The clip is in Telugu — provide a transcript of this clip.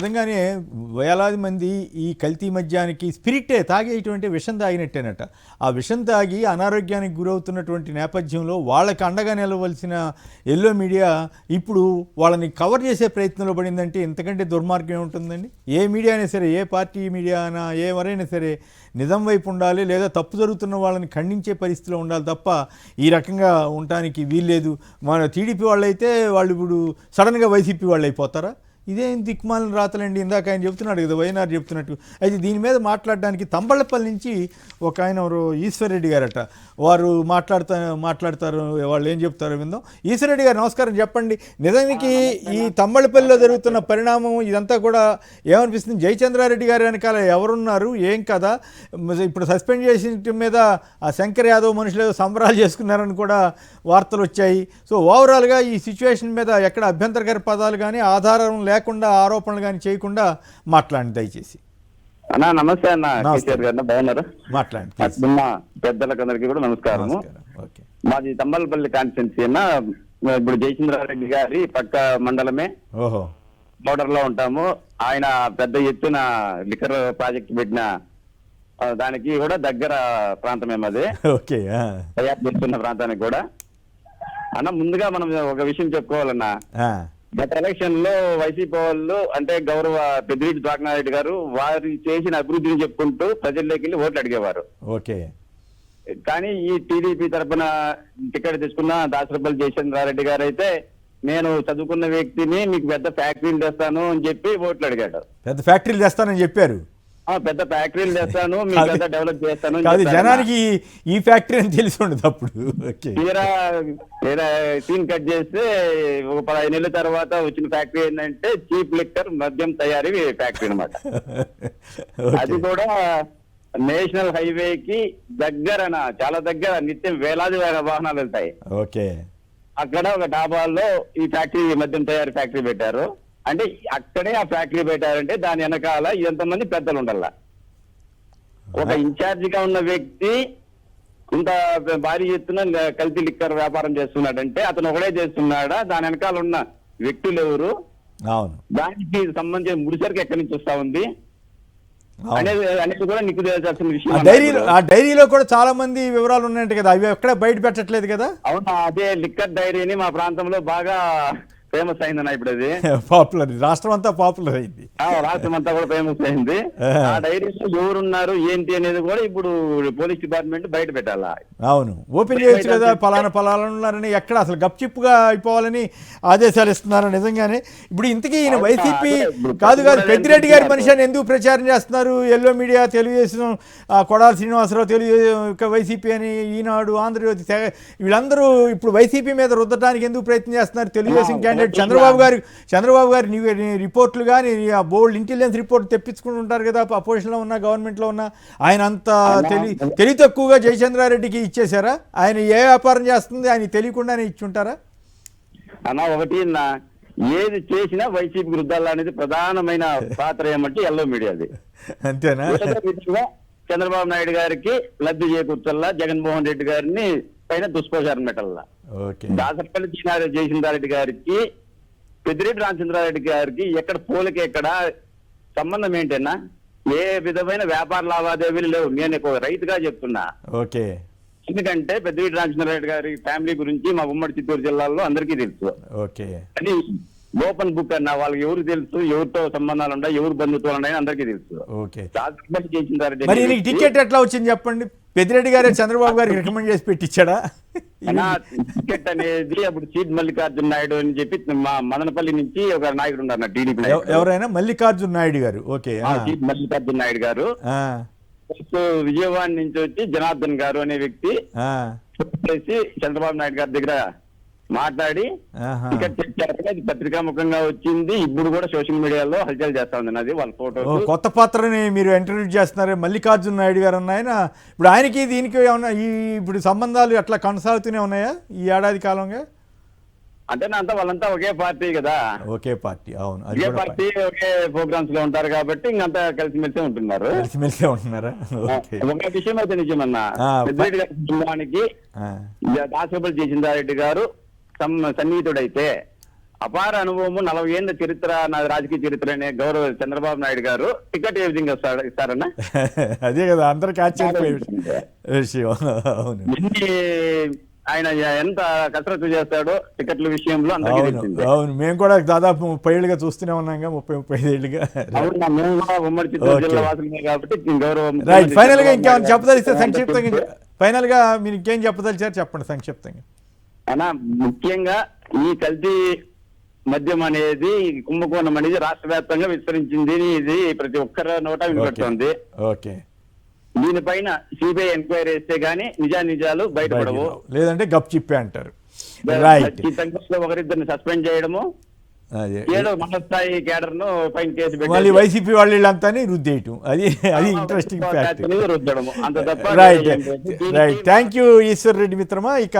నిజంగానే వేలాది మంది ఈ కల్తీ మద్యానికి స్పిరిటే తాగేటువంటి విషం తాగినట్టేనట. ఆ విషం తాగి అనారోగ్యానికి గురవుతున్నటువంటి నేపథ్యంలో వాళ్ళకి అండగా నిలవలసిన ఎల్లో మీడియా ఇప్పుడు వాళ్ళని కవర్ చేసే ప్రయత్నంలో పడిందంటే ఇంతకంటే దుర్మార్గం ఏముంటుందండి? ఏ మీడియా అయినా సరే, ఏ పార్టీ మీడియా అయినా, ఎవరైనా సరే నిజం వైపు ఉండాలి, లేదా తప్పు జరుగుతున్న వాళ్ళని ఖండించే పరిస్థితిలో ఉండాలి తప్ప ఈ రకంగా ఉండటానికి వీల్లేదు. మన టీడీపీ వాళ్ళైతే వాళ్ళు ఇప్పుడు సడన్గా వైసీపీ వాళ్ళు అయిపోతారా? ఇదేం దిక్మాలను రాతలండి. ఇందాక ఆయన చెప్తున్నాడు కదా, వైఎన్ఆర్ చెప్తున్నట్టు. అయితే దీని మీద మాట్లాడడానికి తంబళ్ళపల్లి నుంచి ఒక ఆయన ఎవరు ఈశ్వర్రెడ్డి గారట, వారు మాట్లాడతారు. వాళ్ళు ఏం చెప్తారో విందాం. ఈశ్వర్రెడ్డి గారు నమస్కారం, చెప్పండి. నిజానికి ఈ తంబళ్ళపల్లిలో జరుగుతున్న పరిణామం ఇదంతా కూడా ఏమనిపిస్తుంది? జయచంద్రారెడ్డి గారి వెనకాల ఎవరున్నారు, ఏం కదా? ఇప్పుడు సస్పెండ్ చేసిన మీద ఆ శంకర్ యాదవ్ మనుషులు ఏదో సంబరాలు చేసుకున్నారని కూడా వార్తలు వచ్చాయి. సో ఓవరాల్గా ఈ సిచ్యువేషన్ మీద ఎక్కడ అభ్యంతరకర పదాలు కానీ ఆధారం లేకుండా ఆరోపణలు కానీ చేయకుండా మాట్లాడండి దయచేసి. అన్నా నమస్తే అన్న, కేసీఆర్ గారు బాగున్నారు? మాట్లాడండి. పెద్దలకు అందరికీ కూడా నమస్కారము. మాది తంబలపల్లి కాన్స్టిట్యున్సీ అన్న. ఇప్పుడు జయచంద్రారెడ్డి గారి పక్క మండలమే. ఓహో. బోర్డర్ లో ఉంటాము. ఆయన పెద్ద ఎత్తున లిక్కర్ ప్రాజెక్ట్ పెట్టిన దానికి కూడా దగ్గర ప్రాంతమే మాది. ఓకే. తయారు చేస్తున్న ప్రాంతానికి కూడా అన్న, ముందుగా మనం ఒక విషయం చెప్పుకోవాలన్నా, గత ఎలక్షన్ లో వైసీపీ వాళ్ళు అంటే గౌరవ పెద్దిరెడ్డి ద్వారకానాథ్ గారు వారు చేసిన అభివృద్ధిని చెప్పుకుంటూ ప్రజల్లోకి వెళ్ళి ఓట్లు అడిగేవారు. ఓకే. కానీ ఈ టీడీపీ తరఫున టికెట్ తీసుకున్న దాసరపల్లి జయచంద్రారెడ్డి గారు అయితే, నేను చదువుకున్న వ్యక్తిని, మీకు పెద్ద ఫ్యాక్టరీలు తెస్తాను అని చెప్పి ఓట్లు అడిగాడు. పెద్ద ఫ్యాక్టరీలు తెస్తానని చెప్పారు. పెద్ద ఫ్యాక్టరీలు తెస్తాను, మీకు పెద్ద డెవలప్ చేస్తాను. జనానికి ఈ ఫ్యాక్టరీ అని తెలిసి ఉండదు అప్పుడు. తీరా సీన్ కట్ చేస్తే ఒక 15 నెలల తర్వాత వచ్చిన ఫ్యాక్టరీ ఏంటంటే చీప్ లిక్కర్ మద్యం తయారీ ఫ్యాక్టరీ అనమాట. అది కూడా నేషనల్ హైవే కి దగ్గర, చాలా దగ్గర, నిత్యం వేలాది వాహనాలు వెళ్తాయి. ఓకే. అక్కడ ఒక డాబాల్లో ఈ ఫ్యాక్టరీ, మద్యం తయారీ ఫ్యాక్టరీ పెట్టారు. అంటే అక్కడే ఆ ఫ్యాక్టరీ పెట్టారంటే దాని వెనకాల ఎంతమంది పెద్దలు ఉండాల. ఒక ఇన్ఛార్జిగా ఉన్న వ్యక్తి ఇంత భారీ ఎత్తున కల్తీ లిక్కర్ వ్యాపారం చేస్తున్నాడంటే అతను ఒకడే చేస్తున్నాడా? దాని వెనకాల ఉన్న వ్యక్తులు ఎవరు? దానికి సంబంధించిన ముడిసరికి ఎక్కడి నుంచి వస్తా ఉంది అనేది కూడా నీకు తెలియాల్సిన విషయం. ఆ డైరీలో కూడా చాలా మంది వివరాలు ఉన్నాయంట కదా, అవి ఎక్కడ బయట పెట్టట్లేదు కదా? అవునా? అదే లిక్కర్ డైరీని మా ప్రాంతంలో బాగా ఫేమస్ అయిందన్న. ఇప్పుడు అది పాపులర్, రాష్ట్రం అంతా పాపులర్ అయింది. రాష్ట్రం అంతా కూడా ఫేమస్ అయింది. ఆ డైరీలో ఎవరున్నారు ఏంటి అనేది కూడా ఇప్పుడు పోలీస్ డిపార్ట్మెంట్ బయట పెట్టాలా? అవును, ఓపెన్ చేయొచ్చు కదా. పలానా ఉన్నారని ఎక్కడ అసలు గప్చిప్పుగా అయిపోవాలని ఆదేశాలు ఇస్తున్నారు. నిజంగానే ఇప్పుడు ఇంతకీ ఈయన వైసీపీ కాదు పెద్దిరెడ్డి గారి మనిషి అని ఎందుకు ప్రచారం చేస్తున్నారు? ఎల్లో మీడియా, తెలుగుదేశం, కొడాల శ్రీనివాసరావు తెలుగు వైసీపీ అని, ఈనాడు, ఆంధ్రజ్యోతి, వీళ్ళందరూ ఇప్పుడు వైసీపీ మీద రుద్దడానికి ఎందుకు ప్రయత్నం చేస్తున్నారు? తెలుగుదేశం క్యాండిడేట్ చంద్రబాబు గారు రిపోర్ట్లు కానీ బోల్డ్ ఇంటెలిజెన్స్ రిపోర్ట్ తెప్పించుకుని ఉంటారు కదా, అపోజిషన్లో ఉన్న, గవర్నమెంట్లో ఉన్న. ఆయన అంత తెలివి తక్కువగా జయచంద్రారెడ్డికి ఇచ్చేశారా? ఆయన ఏ వ్యాపారం చేస్తుంది ఆయన తెలియకుండానే ఇచ్చుంటారా? అన్నా ఒకటి, ఏది చేసినా వైసీపీ వృద్ధాలు అనేది ప్రధానమైన పాత్ర ఏమంటే ఎల్లో మీడియాది. అంతేనా? చంద్రబాబు నాయుడు గారికి లబ్ధి చేకూర్చల్లా, జగన్మోహన్ రెడ్డి గారిని పైన దుష్ప్రచారం పెట్టాల. దాసరపల్లి జయచంద్రారెడ్డి గారికి, పెద్దిరెడ్డి రామచంద్రారెడ్డి గారికి ఎక్కడ పోలిక, ఎక్కడ సంబంధం ఏంటన్నా? ఏ విధమైన వ్యాపార లావాదేవీలు లేవు. నేను ఒక రైతుగా చెప్తున్నా. ఓకే. ఎందుకంటే పెద్దిరెడ్డి రామచంద్రారెడ్డి గారి ఫ్యామిలీ గురించి మా ఉమ్మడి చిత్తూరు జిల్లాలో అందరికీ తెలుసు. ఓకే. అది ఓపెన్ బుక్ అన్న, వాళ్ళకి ఎవరు తెలుసు, ఎవరితో సంబంధాలు ఉన్నాయి, ఎవరు బంధుత్వాలు ఉన్నాయని అందరికీ తెలుసు. ఓకే. దాసరపల్లి జయచంద్రారెడ్డి మరి నీకు టికెట్ ఎట్లా వచ్చింది చెప్పండి? పెద్దిరెడ్డి గారే చంద్రబాబు గారికి రికమెండ్ చేసి పెట్టించాడా? టికెట్ అనేది అప్పుడు చీట్ మల్లికార్జున నాయుడు అని చెప్పి మా మదనపల్లి నుంచి ఒక నాయకుడు ఉన్నారు టీడీపీ. ఎవరైనా? మల్లికార్జున నాయుడు గారు. ఓకే. చీట్ మల్లికార్జున నాయుడు గారు. విజయవాడ నుంచి వచ్చి జనార్దన్ గారు అనే వ్యక్తి చంద్రబాబు నాయుడు గారి దగ్గర మాట్లాడి టికెట్ తెచ్చారు. పత్రికా ముఖంగా వచ్చింది. ఇప్పుడు కూడా సోషల్ మీడియాలో హల్చల్ చేస్తా ఉంది అది వాళ్ళ ఫోటో. కొత్త పాత్రని మీరు ఇంట్రడ్యూస్ చేస్తున్నారు, మల్లికార్జున నాయుడు గారు ఆయన. ఇప్పుడు ఆయనకి దీనికి ఏమన్నా ఇప్పుడు సంబంధాలు అట్లా కొనసాగుతూనే ఉన్నాయా ఈ ఏడాది కాలంగా? అంటే అంతా వాళ్ళంతా ఒకే పార్టీ కదా. ఒకే పార్టీ. అవును, ఒకే పార్టీ, ఒకే ప్రోగ్రామ్స్ లో ఉంటారు కాబట్టి ఇంకంతా కలిసిమెలిసే ఉంటున్నారు. ఉంటున్నారా? ఒక విషయం అయితే నిజమన్నా, పెద్దిరెడ్డి గారి కుటుంబానికి దాసరపల్లి జయచంద్రారెడ్డి గారు సన్నిహితుడైతే అపార అనుభవము 40 ఏళ్ల చరిత్ర నా రాజకీయ చరిత్ర అనే గౌరవ చంద్రబాబు నాయుడు గారు టికెట్ ఏ విధంగా ఇస్తారన్నా? అదే కదా అందరికి ఆశ్చర్యపోయే విషయం. అవును ఎన్ని ఆయన ఎంత కసరత్తు చేస్తాడో టికెట్ల విషయంలో అందరికీ అవును తెలిసిందే. అవును మేము కూడా దాదాపు 30 ఏళ్ళుగా చూస్తూనే ఉన్నాగా, 35 ఏళ్ళుగా. అవునా, మేము కూడా ఉమ్మడి చిత్తూరు జిల్లా వాసులమే కాబట్టి గౌరవ రైట్. ముఖ్యమంత్రి ఫైనల్ గా చంద్రబాబు ఇంకేమైనా నాయుడు చెప్పదలిస్తే గారు సంక్షిప్తంగా, ఫైనల్ గా మీరు ఇంకేం చెప్పదలిచారు చెప్పండి సంక్షిప్తంగా. అన్నా, ముఖ్యంగా ఈ కల్తీ మద్యం అనేది, కుంభకోణం అనేది రాష్ట్ర వ్యాప్తంగా విస్తరించింది. ఇది ప్రతి ఒక్కరి నోట వినపడుతోంది. ఓకే, దీనిపైన సిబిఐ ఎంక్వైరీ చేస్తే గానీ నిజాలు బయటపడవు. లేదంటే గప్ చిప్పే అంటారు. రైట్. ఖచ్చితంగా ఒకరిద్దరిని సస్పెండ్ చేయడము, అదే ఏదో మండలస్థాయి కేడర్ ను పైన కేసు మళ్ళీ పెట్టి వైసీపీ వాళ్ళంతా రుద్దేయటం, అది ఇంట్రెస్టింగ్ ఫ్యాక్ట్. రుద్దడము, అంత తప్ప రైట్ ఏం లేదు. Right. Thank you Eshwar Reddy మిత్రమా. ఇక